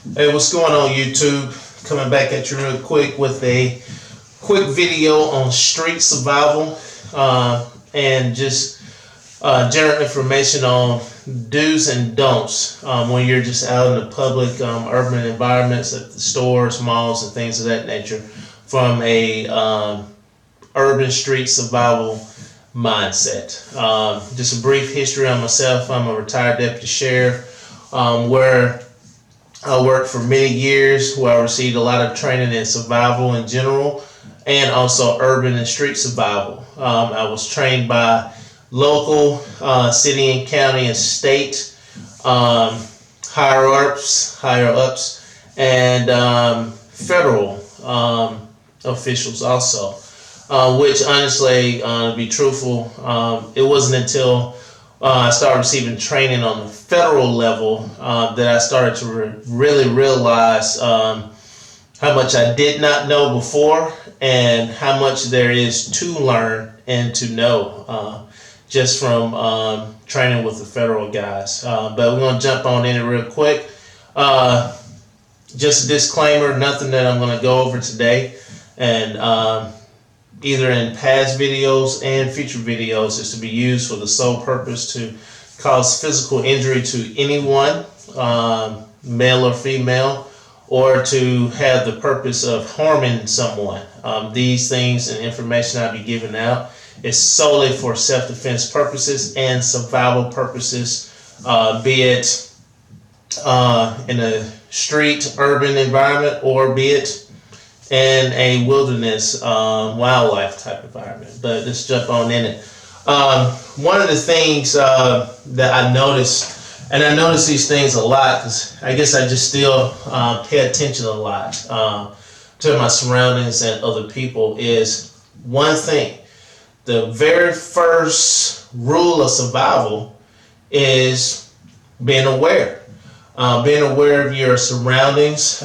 Hey, what's going on, YouTube? Coming back at you real quick with a quick video on street survival and just general information on do's and don'ts when you're just out in the public urban environments at the stores, malls, and things of that nature from a urban street survival mindset. Just a brief history on myself. I'm a retired deputy sheriff where I worked for many years, where I received a lot of training in survival in general and also urban and street survival. I was trained by local, city and county and state higher ups, and federal officials also. Which honestly, to be truthful, it wasn't until I started receiving training on the federal level that I started to really realize how much I did not know before and how much there is to learn and to know just from training with the federal guys. But we're going to jump on in it real quick. Just a disclaimer, nothing that I'm going to go over today and either in past videos and future videos is to be used for the sole purpose to cause physical injury to anyone, male or female, or to have the purpose of harming someone. These things and information I'll be giving out is solely for self-defense purposes and survival purposes, be it in a street, urban environment, or be it in a wilderness, wildlife type environment. But let's jump on in it. One of the things that I noticed, and I notice these things a lot because I guess I just still pay attention a lot to my surroundings and other people, is one thing. The very first rule of survival is being aware. Being aware of your surroundings,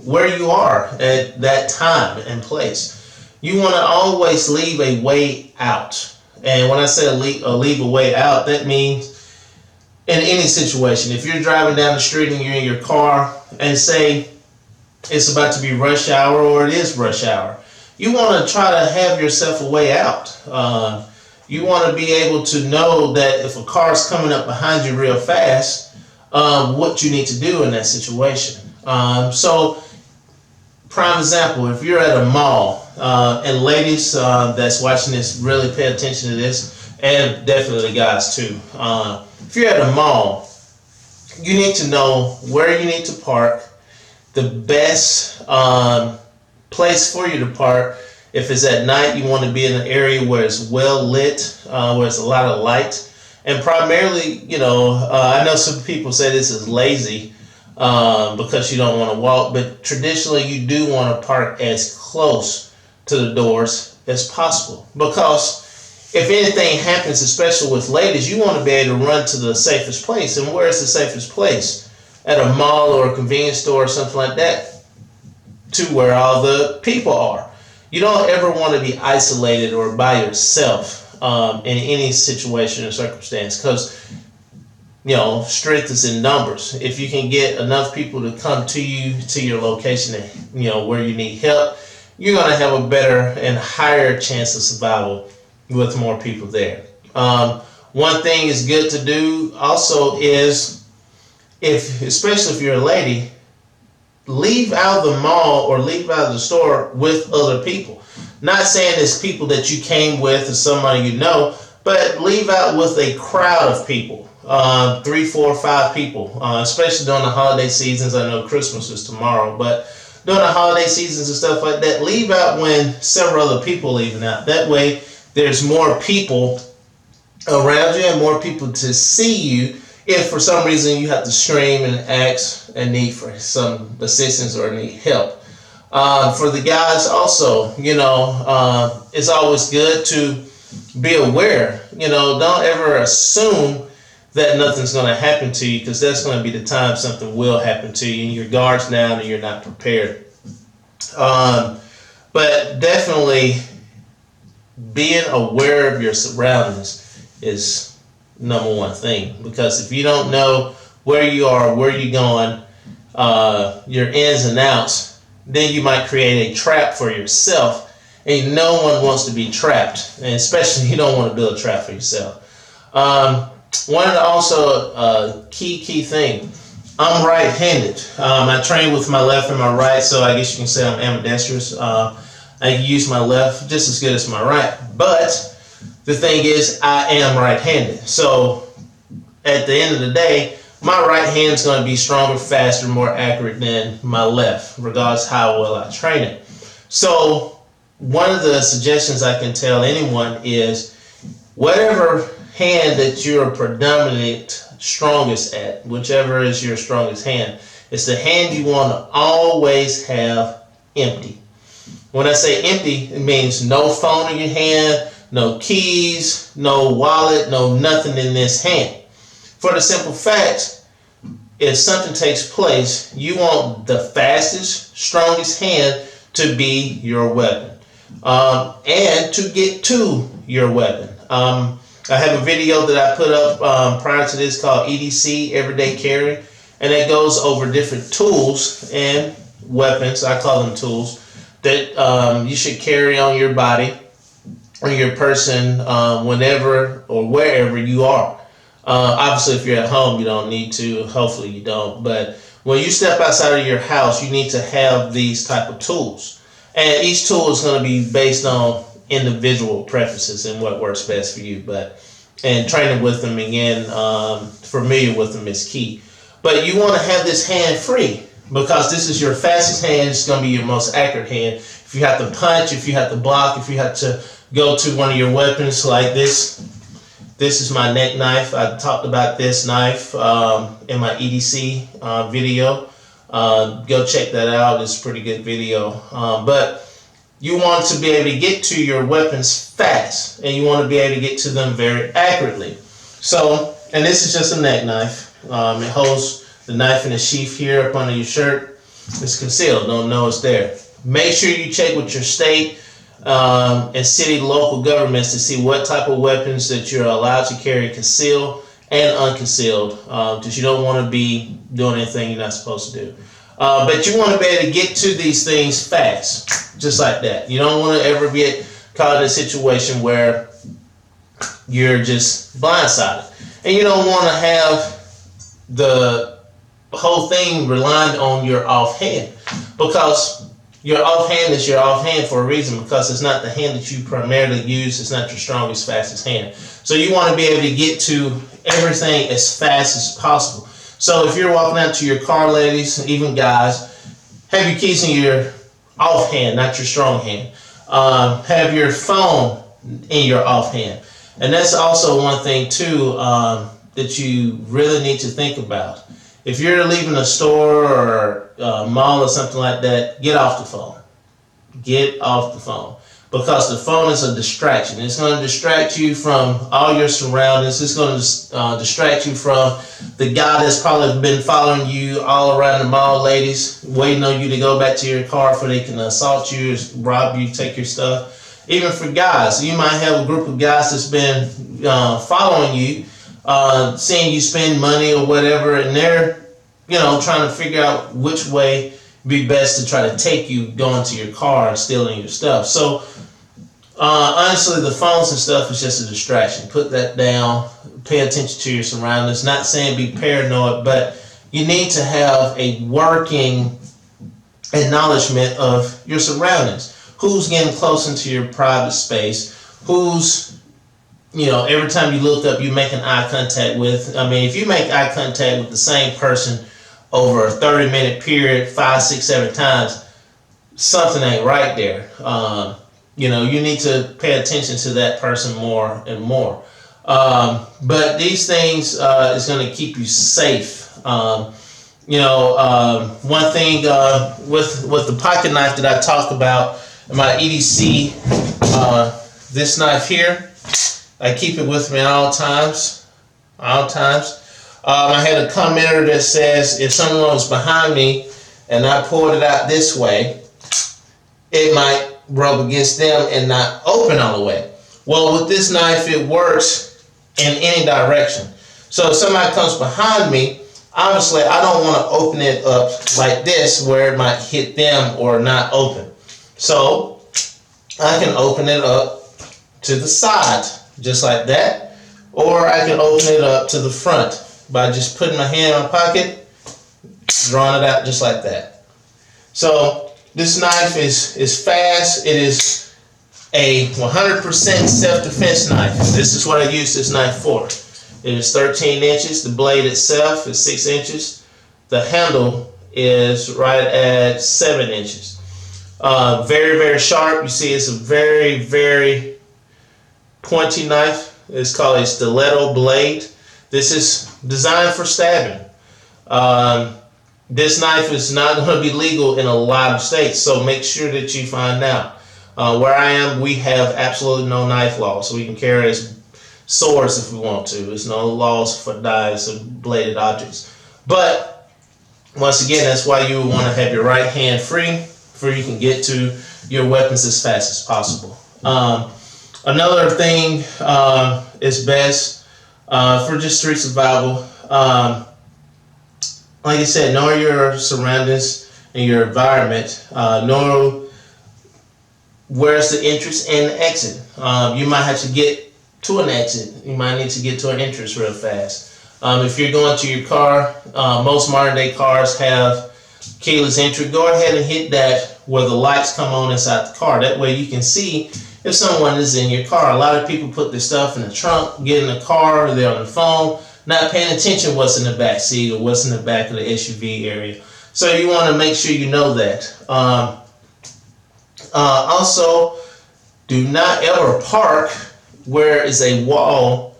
where you are at that time and place. You want to always leave a way out. And when I say leave a way out, that means in any situation. If you're driving down the street and you're in your car and say it's about to be rush hour or it is rush hour, you want to try to have yourself a way out. You want to be able to know that if a car's coming up behind you real fast, what you need to do in that situation. So prime example, if you're at a mall, and ladies that's watching this, really pay attention to this, and definitely guys too. If you're at a mall, you need to know where you need to park, the best place for you to park. If it's at night, you want to be in an area where it's well lit, where there's a lot of light, and primarily, I know some people say this is lazy, because you don't want to walk, but traditionally you do want to park as close to the doors as possible, because if anything happens, especially with ladies, you want to be able to run to the safest place. And where is the safest place? At a mall or a convenience store or something like that, to where all the people are. You don't ever want to be isolated or by yourself in any situation or circumstance, because strength is in numbers. If you can get enough people to come to you, to your location, and, where you need help, you're going to have a better and higher chance of survival with more people there. One thing is good to do also is, especially if you're a lady, leave out of the mall or leave out of the store with other people. Not saying it's people that you came with or somebody you know, but leave out with a crowd of people. 3, 4, 5 people, especially during the holiday seasons. I know Christmas is tomorrow, but during the holiday seasons and stuff like that, leave out when several other people leaving out. That way, there's more people around you and more people to see you if for some reason you have to scream and ask and need for some assistance or need help. For the guys also, it's always good to be aware. Don't ever assume that nothing's going to happen to you, because that's going to be the time something will happen to you and your guard's down and you're not prepared. But definitely being aware of your surroundings is number one thing, because if you don't know where you are, where you're going, your ins and outs, then you might create a trap for yourself. And no one wants to be trapped, and especially you don't want to build a trap for yourself. One of the also key thing, I'm right-handed. I train with my left and my right, so I guess you can say I'm ambidextrous. I can use my left just as good as my right, but the thing is I am right-handed. So at the end of the day, my right hand is going to be stronger, faster, more accurate than my left, regardless how well I train it. So one of the suggestions I can tell anyone is whatever hand that you're predominantly strongest at, whichever is your strongest hand, it's the hand you want to always have empty. When I say empty, it means no phone in your hand, no keys, no wallet, no nothing in this hand. For the simple fact, if something takes place, you want the fastest, strongest hand to be your weapon. And to get to your weapon. I have a video that I put up prior to this called EDC, Everyday Carry, and it goes over different tools and weapons, I call them tools, that you should carry on your body or your person whenever or wherever you are. Obviously, if you're at home, you don't need to. Hopefully you don't. But when you step outside of your house, you need to have these type of tools. And each tool is going to be based on individual preferences and what works best for you. And training with them again, familiar with them is key. But you want to have this hand free because this is your fastest hand. It's going to be your most accurate hand. If you have to punch, if you have to block, if you have to go to one of your weapons like this. This is my neck knife. I talked about this knife in my EDC video. Go check that out. It's a pretty good video. But you want to be able to get to your weapons fast, and you want to be able to get to them very accurately. So, and this is just a neck knife. It holds the knife in a sheath here up under your shirt. It's concealed. Don't know it's there. Make sure you check with your state and city local governments to see what type of weapons that you're allowed to carry concealed and unconcealed, because you don't want to be doing anything you're not supposed to do. But you want to be able to get to these things fast, just like that. You don't want to ever get caught in a situation where you're just blindsided. And you don't want to have the whole thing relying on your offhand, because your offhand is your offhand for a reason, because it's not the hand that you primarily use. It's not your strongest, fastest hand. So you want to be able to get to everything as fast as possible. So if you're walking out to your car, ladies, even guys, have your keys in your offhand, not your strong hand. Have your phone in your offhand. And that's also one thing too that you really need to think about. If you're leaving a store or a mall or something like that, get off the phone. Get off the phone. Because the phone is a distraction. It's going to distract you from all your surroundings. It's going to distract you from the guy that's probably been following you all around the mall, ladies, waiting on you to go back to your car before they can assault you, rob you, take your stuff. Even for guys, you might have a group of guys that's been following you, seeing you spend money or whatever, and they're, trying to figure out which way be best to try to take you going to your car and stealing your stuff. So honestly, the phones and stuff is just a distraction. Put that down. Pay attention to your surroundings. Not saying be paranoid, but you need to have a working acknowledgement of your surroundings. Who's getting close into your private space? Who's, every time you look up, you're making eye contact with. I mean, if you make eye contact with the same person over a 30-minute period, 5, 6, 7 times, something ain't right there. You need to pay attention to that person more and more. But these things is going to keep you safe. One thing with the pocket knife that I talked about in my EDC, this knife here, I keep it with me at all times. I had a commenter that says if someone was behind me and I pulled it out this way, it might rub against them and not open all the way. Well, with this knife, it works in any direction. So if somebody comes behind me, Obviously, I don't want to open it up like this where it might hit them or not open. So I can open it up to the side, just like that. Or I can open it up to the front by just putting my hand in my pocket, drawing it out just like that. So this knife is fast. It is a 100% self-defense knife. This is what I use this knife for. It is 13 inches. The blade itself is 6 inches. The handle is right at 7 inches. Very, very sharp. You see, it's a very, very pointy knife. It's called a stiletto blade. This is designed for stabbing. This knife is not going to be legal in a lot of states, so make sure that you find out. Where I am, we have absolutely no knife laws, so we can carry as swords if we want to. There's no laws for knives and bladed objects. But once again, that's why you want to have your right hand free, so you can get to your weapons as fast as possible. Another thing is best for just street survival. Like I said, know your surroundings and your environment. Know where's the entrance and the exit. You might have to get to an exit. You might need to get to an entrance real fast. If you're going to your car, most modern day cars have keyless entry. Go ahead and hit that where the lights come on inside the car. That way you can see if someone is in your car. A lot of people put their stuff in the trunk, get in the car, they're on the phone, not paying attention what's in the back seat or what's in the back of the SUV area. So you want to make sure you know that. Also, do not ever park where is a wall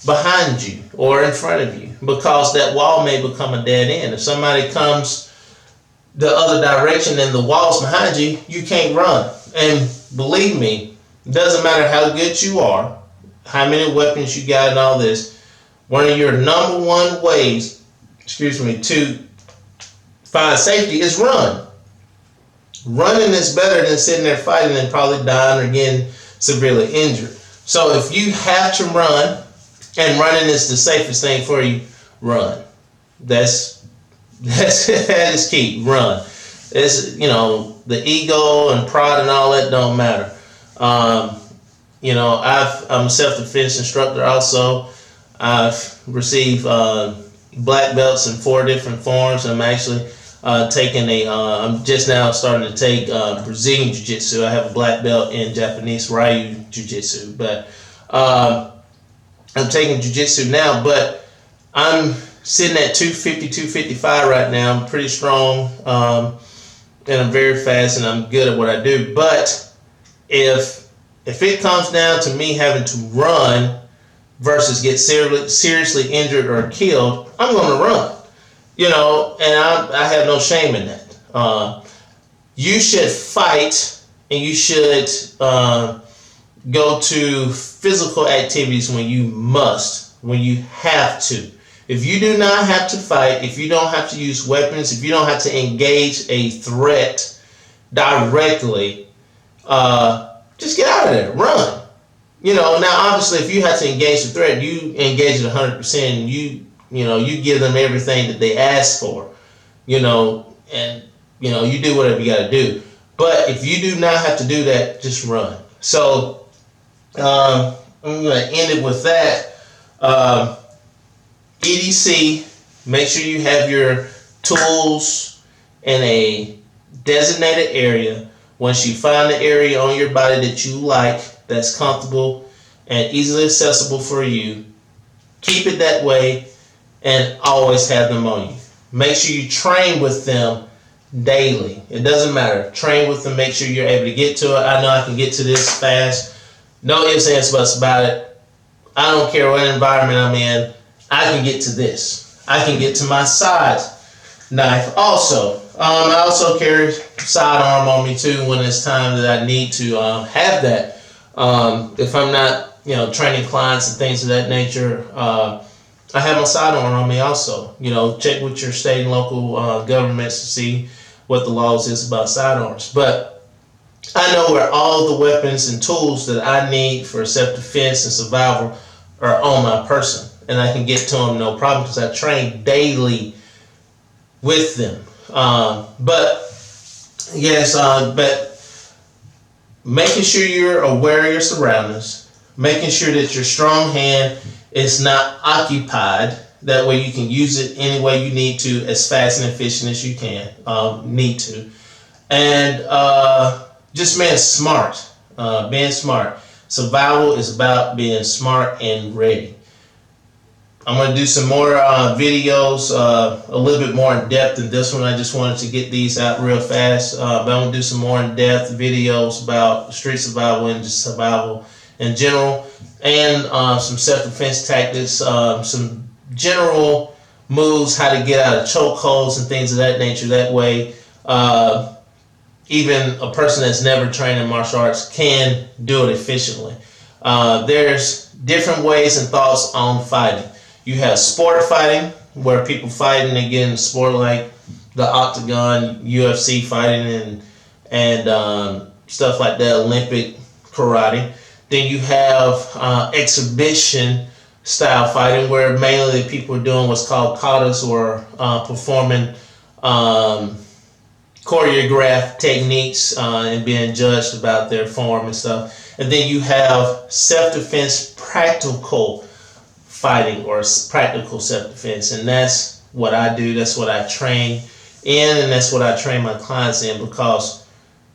behind you or in front of you, because that wall may become a dead end. If somebody comes the other direction and the wall's behind you, you can't run. And believe me, it doesn't matter how good you are, how many weapons you got and all this, one of your number one ways, to find safety is run. Running is better than sitting there fighting and probably dying or getting severely injured. So if you have to run, and running is the safest thing for you, run. That is key. Run. It's, the ego and pride and all that don't matter. I'm a self-defense instructor also. I've received black belts in 4 different forms. I'm actually I'm just now starting to take Brazilian Jiu-Jitsu. I have a black belt in Japanese Ryu Jiu-Jitsu, but I'm taking Jiu-Jitsu now, but I'm sitting at 250, 255 right now. I'm pretty strong, and I'm very fast, and I'm good at what I do. But if it comes down to me having to run versus get seriously injured or killed, I'm going to run. And I have no shame in that. You should fight, and you should go to physical activities when you must, when you have to. If you do not have to fight, if you don't have to use weapons, if you don't have to engage a threat directly, just get out of there, run. Now obviously if you have to engage the threat, you engage it 100%, and you give them everything that they ask for, and you do whatever you got to do. But if you do not have to do that, just run. So I'm going to end it with that. EDC, make sure you have your tools in a designated area. Once you find the area on your body that you like, that's comfortable and easily accessible for you, keep it that way and always have them on you. Make sure you train with them daily. It doesn't matter. Train with them. Make sure you're able to get to it. I know I can get to this fast. No ifs, ands, buts about it. I don't care what environment I'm in. I can get to this. I can get to my side knife also. I also carry sidearm on me too when it's time that I need to have that. If I'm not, training clients and things of that nature, I have my sidearm on me also. Check with your state and local governments to see what the laws is about sidearms. But I know where all the weapons and tools that I need for self-defense and survival are on my person. and I can get to them no problem because I train daily with them. But making sure you're aware of your surroundings, making sure that your strong hand is not occupied. That way you can use it any way you need to, as fast and efficient as you can need to. And just being smart. Being smart. Survival is about being smart and ready. I'm going to do some more videos, a little bit more in depth than this one. I just wanted to get these out real fast. But I'm going to do some more in depth videos about street survival and just survival in general. And some self-defense tactics, some general moves, how to get out of chokeholds and things of that nature. That way, even a person that's never trained in martial arts can do it efficiently. There's different ways and thoughts on fighting. You have sport fighting, where people fighting again, sport like the octagon, UFC fighting, and stuff like that, Olympic karate. Then you have exhibition style fighting, where mainly people are doing what's called katas, or performing choreographed techniques and being judged about their form and stuff. And then you have self-defense practical fighting, or practical self-defense, and that's what I do. That's what I train in, and that's what I train my clients in, because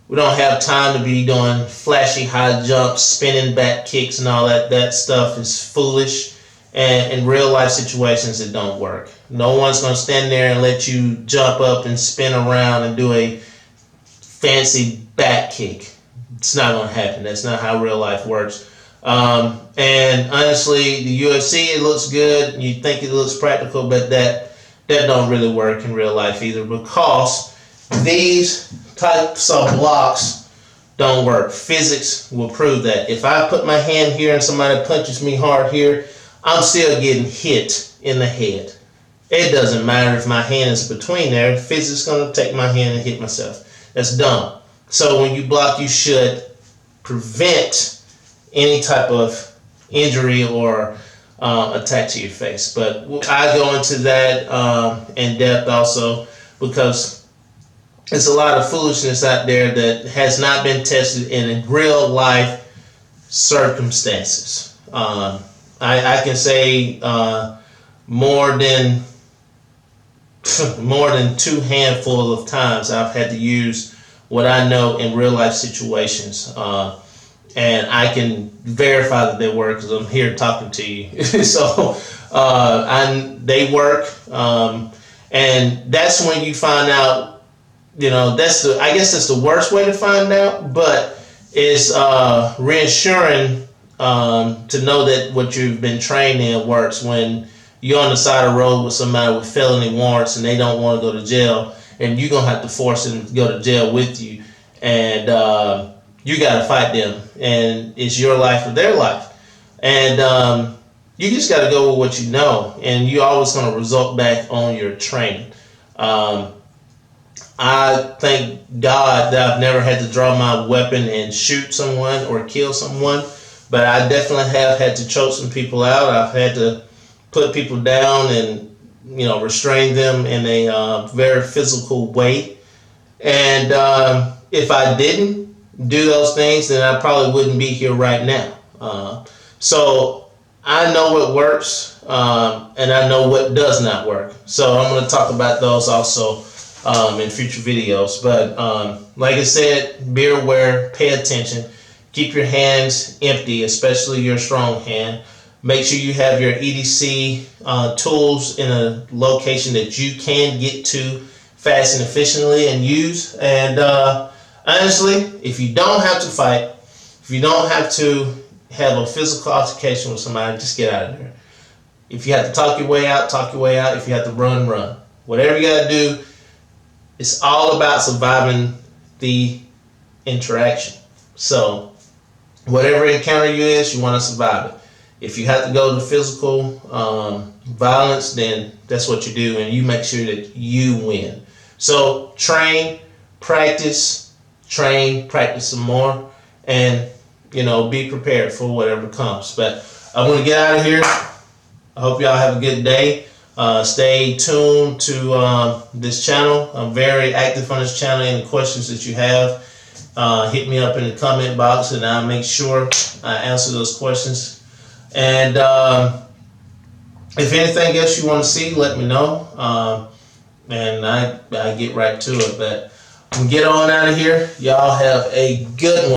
we don't have time to be doing flashy high jumps, spinning back kicks, and all that. That stuff is foolish, and in real life situations it don't work. No one's going to stand there and let you jump up and spin around and do a fancy back kick. It's not going to happen. That's not how real life works. And honestly, the UFC, it looks good. You think it looks practical, but that don't really work in real life either, because these types of blocks don't work. Physics will prove that. If I put my hand here and somebody punches me hard here, I'm still getting hit in the head. It doesn't matter if my hand is between there. Physics is going to take my hand and hit myself. That's dumb. So when you block, you should prevent any type of injury or attack to your face. But I go into that in depth also, because there's a lot of foolishness out there that has not been tested in real life circumstances. I can say more than 2 handful of times I've had to use what I know in real life situations. And I can verify that they work, because I'm here talking to you. So they work, and that's when you find out. I guess that's the worst way to find out, but it's reassuring to know that what you've been trained in works. When you're on the side of the road with somebody with felony warrants and they don't want to go to jail, and you're gonna have to force them to go to jail with you, and you got to fight them, and it's your life or their life. And you just got to go with what you know, and you're always going to result back on your training. I thank God that I've never had to draw my weapon and shoot someone or kill someone, but I definitely have had to choke some people out. I've had to put people down and restrain them in a very physical way. And if I didn't do those things, then I probably wouldn't be here right now. So I know what works, and I know what does not work. So I'm going to talk about those also in future videos. But like I said, be aware, pay attention, keep your hands empty, especially your strong hand. Make sure you have your EDC tools in a location that you can get to fast and efficiently and use. And honestly, if you don't have to fight, if you don't have to have a physical altercation with somebody, just get out of there. If you have to talk your way out, talk your way out. If you have to run, run. Whatever you got to do, it's all about surviving the interaction. So whatever encounter you is, you want to survive it. If you have to go to physical violence, then that's what you do, and you make sure that you win. So train, practice some more, and be prepared for whatever comes. But I'm going to get out of here. I hope y'all have a good day. Stay tuned to this channel. I'm very active on this channel. Any questions that you have, hit me up in the comment box and I'll make sure I answer those questions. And if anything else you want to see, let me know. And I get right to it. But I'm gonna get on out of here. Y'all have a good one.